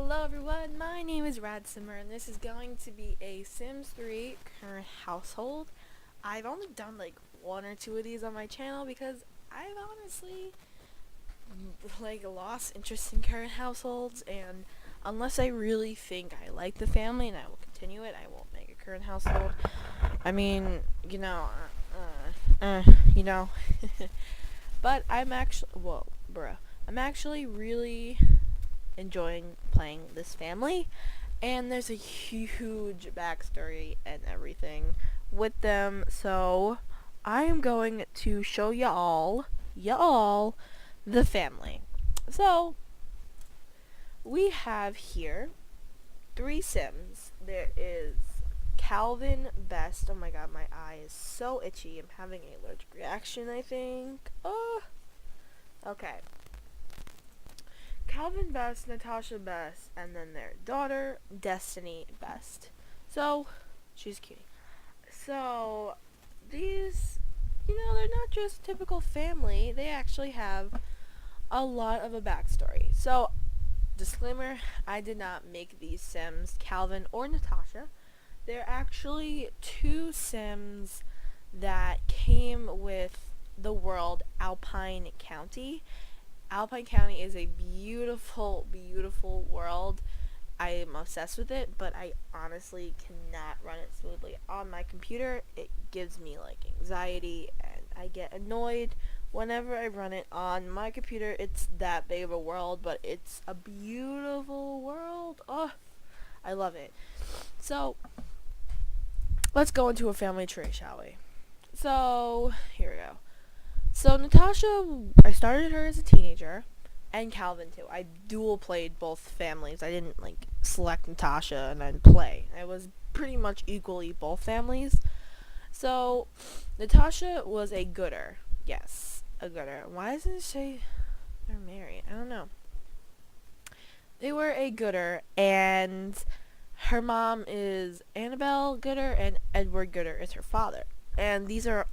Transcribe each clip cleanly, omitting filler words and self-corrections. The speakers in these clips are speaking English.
Hello everyone, my name is Radsimmer and this is going to be a Sims 3 current household. I've only done like one or two of these on my channel because I've honestly lost interest in current households, and unless I really think I like the family and I will continue it, I won't make a current household. I mean, you know. But I'm actually really enjoying playing this family, and there's a huge backstory and everything with them, so I am going to show y'all the family. So we have here three Sims. There is Calvin Best. Oh my god, my eye is so itchy. I'm having an allergic reaction, I think. Oh, okay. Calvin Best, Natasha Best, and then their daughter, Destiny Best. So, she's cute. So, these, they're not just typical family. They actually have a lot of a backstory. So, disclaimer, I did not make these Sims, Calvin or Natasha. They're actually two Sims that came with the world Alpine County. Alpine County is a beautiful, beautiful world. I am obsessed with it, but I honestly cannot run it smoothly on my computer. It gives me anxiety, and I get annoyed whenever I run it on my computer. It's that big of a world, but it's a beautiful world. Oh, I love it. So, let's go into a family tree, shall we? So, here we go. So Natasha, I started her as a teenager, and Calvin too. I dual played both families. I didn't select Natasha and then play. I was pretty much equally both families. So Natasha was a gooder. Yes, a gooder. Why doesn't it say they're married? I don't know. They were a gooder, and her mom is Annabelle Gooder, and Edward Gooder is her father. And these are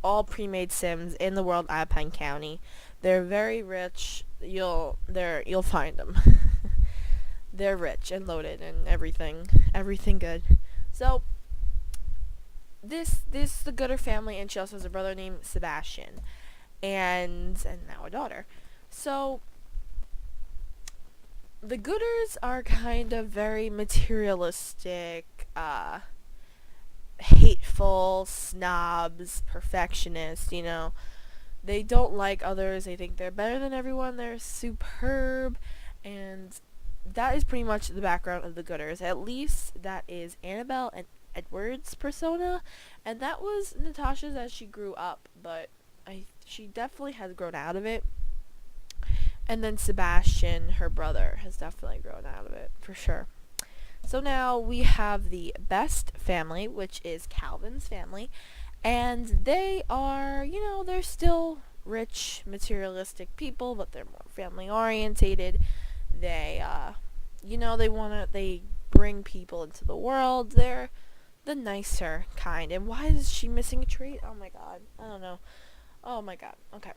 all pre-made Sims in the world Alpine County. They're very rich. You'll find them. They're rich and loaded and everything good. So this the Gooder family, and she also has a brother named Sebastian, and now a daughter. So the Gooders are kind of very materialistic, hateful, snobs, perfectionists, They don't like others. They think they're better than everyone. They're superb. And that is pretty much the background of the Gooders. At least that is Annabelle and Edward's persona. And that was Natasha's as she grew up. But she definitely has grown out of it. And then Sebastian, her brother, has definitely grown out of it, for sure. So now we have the Best family, which is Calvin's family, and they are, they're still rich, materialistic people, but they're more family orientated. They, they bring people into the world. They're the nicer kind. And why is she missing a trait? Oh my god, I don't know. Oh my god. Okay.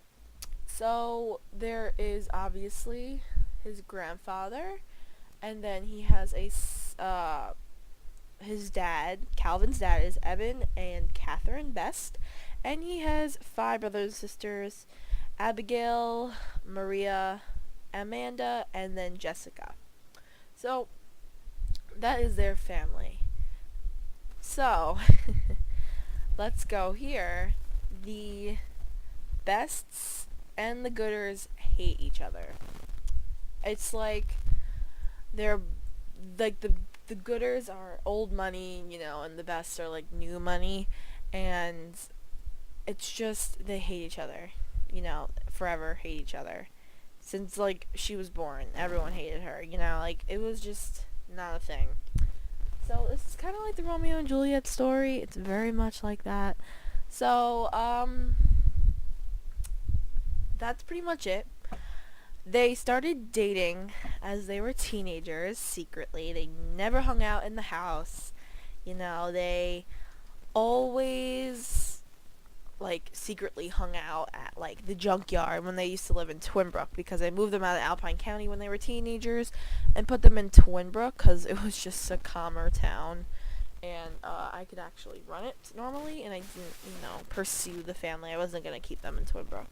So there is obviously his grandfather, and then he has his dad, Calvin's dad, is Evan and Catherine Best, and he has 5 brothers and sisters, Abigail, Maria, Amanda, and then Jessica. So that is their family. So let's go here. The Bests and the Gooders hate each other. It's they're the Gooders are old money, and the Bests are new money, and it's just they hate each other, forever hate each other. Since she was born, everyone hated her, it was just not a thing. So it's kind of like the Romeo and Juliet story. It's very much like that. So that's pretty much it. They started dating as they were teenagers, secretly. They never hung out in the house. They always like secretly hung out at like the junkyard when they used to live in Twinbrook, because I moved them out of Alpine County when they were teenagers and put them in Twinbrook because it was just a calmer town, and I could actually run it normally, and I didn't, pursue the family. I wasn't gonna keep them in Twinbrook.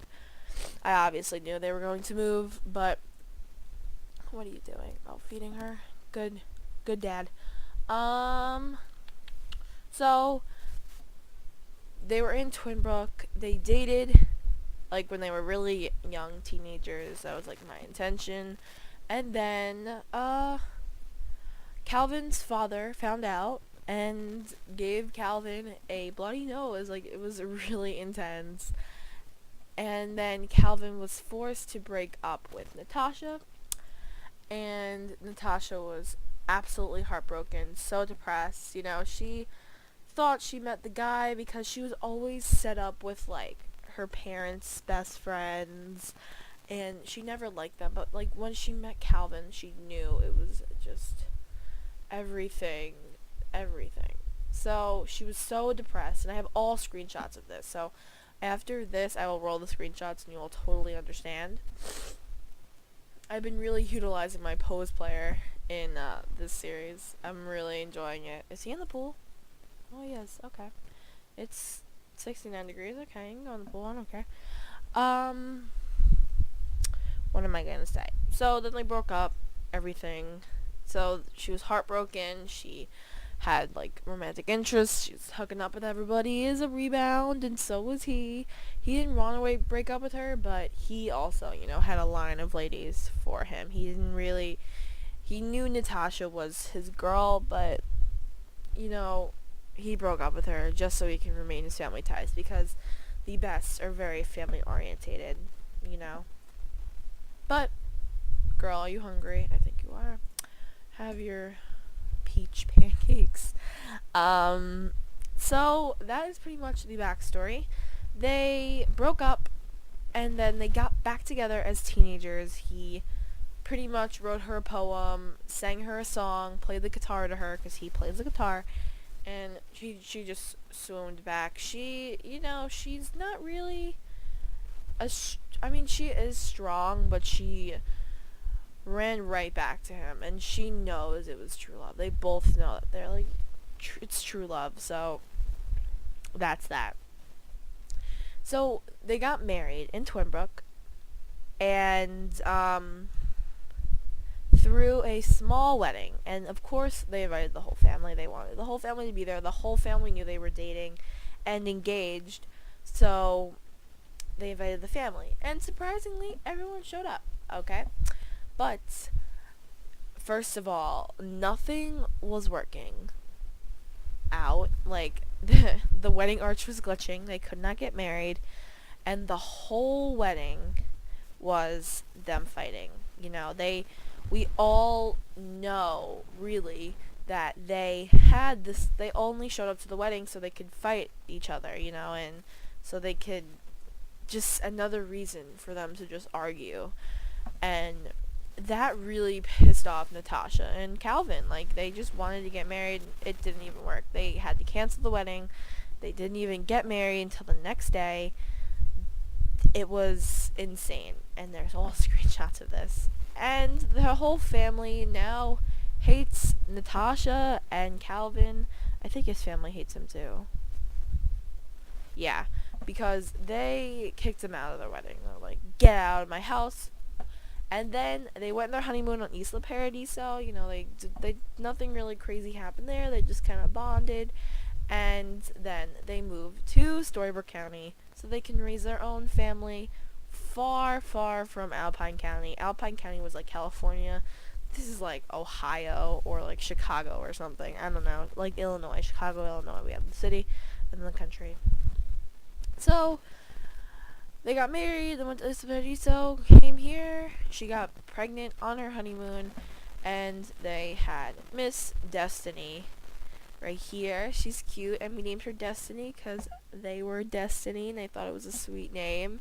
I obviously knew they were going to move, but what are you doing? Oh, feeding her. Good dad. So they were in Twinbrook. They dated like when they were really young teenagers. That was like my intention. And then Calvin's father found out and gave Calvin a bloody nose. Like, it was really intense. And then Calvin was forced to break up with Natasha, and Natasha was absolutely heartbroken, so depressed. She thought she met the guy because she was always set up with like her parents' best friends, and she never liked them. But like when she met Calvin, she knew it was just everything, everything. So she was so depressed, and I have all screenshots of this. So after this, I will roll the screenshots, and you will totally understand. I've been really utilizing my pose player in this series. I'm really enjoying it. Is he in the pool? Oh, yes. Okay. It's 69 degrees. Okay, you can go in the pool. I don't care. What am I gonna say? So then they broke up. Everything. So she was heartbroken. She had like romantic interests. She was hooking up with everybody. He is a rebound, and so was he. He didn't run away, break up with her, but he also, had a line of ladies for him. He didn't really. He knew Natasha was his girl, but he broke up with her just so he can remain his family ties, because the Bests are very family orientated, But, girl, are you hungry? I think you are. Have your peach pancakes. So that is pretty much the backstory. They broke up, and then they got back together as teenagers. He pretty much wrote her a poem, sang her a song, played the guitar to her, because he plays the guitar, and she just swooned back. She, she's not really she is strong, but she ran right back to him, and she knows it was true love. They both know that they're like, it's true love. So that's that. So they got married in Twinbrook, and through a small wedding, and of course they invited the whole family. They wanted the whole family to be there. The whole family knew they were dating and engaged, so they invited the family, and surprisingly everyone showed up. Okay, but first of all, nothing was working out. Like, the wedding arch was glitching. They could not get married, and the whole wedding was them fighting. We all know, really, that they had this. They only showed up to the wedding so they could fight each other, and so they could, just another reason for them to just argue. And that really pissed off Natasha and Calvin. Like, they just wanted to get married. It didn't even work. They had to cancel the wedding. They didn't even get married until the next day. It was insane. And there's all screenshots of this. And the whole family now hates Natasha and Calvin. I think his family hates him too. Yeah, because they kicked him out of their wedding. They're like, get out of my house. And then they went on their honeymoon on Isla Paradiso. They nothing really crazy happened there. They just kind of bonded. And then they moved to Storybrooke County so they can raise their own family far, far from Alpine County. Alpine County was like California. This is like Ohio or like Chicago or something. I don't know. Like Illinois. Chicago, Illinois. We have the city and the country. So they got married, they went to Isla Paradiso, came here, she got pregnant on her honeymoon, and they had Miss Destiny right here. She's cute, and we named her Destiny because they were Destiny, and I thought it was a sweet name.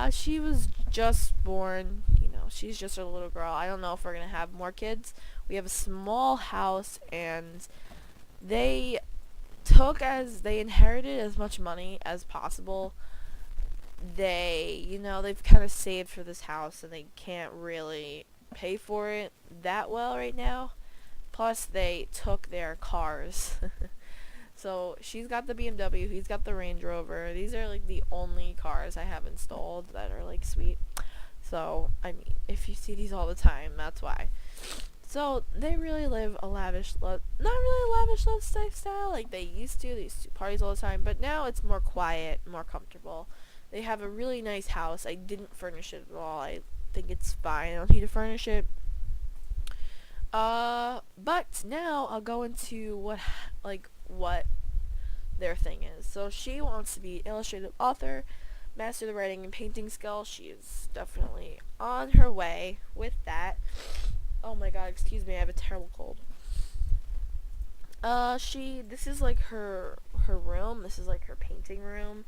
She was just born, she's just a little girl. I don't know if we're going to have more kids. We have a small house, and they they inherited as much money as possible. They've kind of saved for this house and they can't really pay for it that well right now. Plus, they took their cars. So she's got the BMW, he's got the Range Rover. These are like the only cars I have installed that are like sweet. So, I mean, if you see these all the time, that's why. So, they really live a lavish, not really a lavish lifestyle like they used to. They used to parties all the time, but now it's more quiet, more comfortable. They have a really nice house. I didn't furnish it at all. I think it's fine. I don't need to furnish it. But now I'll go into what their thing is. So she wants to be an illustrated author, master the writing and painting skill. She is definitely on her way with that. Oh my god, excuse me, I have a terrible cold. This is like her room. This is like her painting room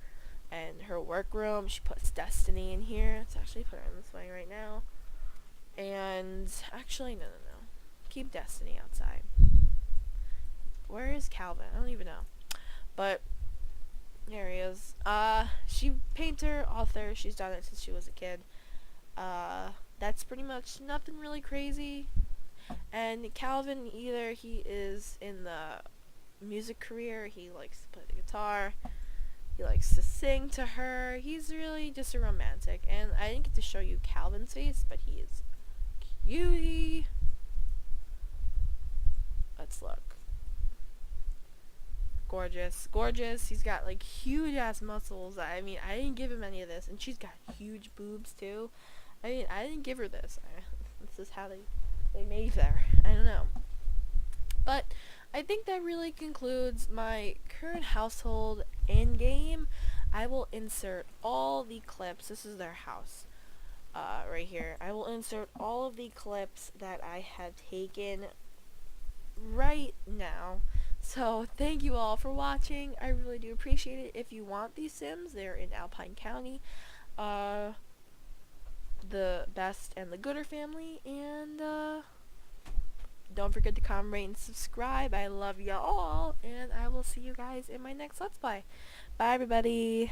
and her work room. She puts Destiny in here. Let's actually put her in this way right now. And actually, no. Keep Destiny outside. Where is Calvin? I don't even know. But there he is. She painter, author. She's done it since she was a kid. That's pretty much nothing really crazy. And Calvin, either he is in the music career, he likes to play the guitar, he likes to sing to her. He's really just a romantic. And I didn't get to show you Calvin's face, but he is cutie. Let's look. Gorgeous. He's got like huge ass muscles. I mean, I didn't give him any of this, and she's got huge boobs too. I mean, I didn't give her this. This is how they made her. I don't know. But I think that really concludes my current household in game. I will insert all the clips. This is their house. Right here. I will insert all of the clips that I have taken right now. So thank you all for watching. I really do appreciate it. If you want these Sims, they're in Alpine County. The Best and the Gooder family. And don't forget to comment, rate, and subscribe. I love y'all. And I will see you guys in my next Let's Play. Bye everybody.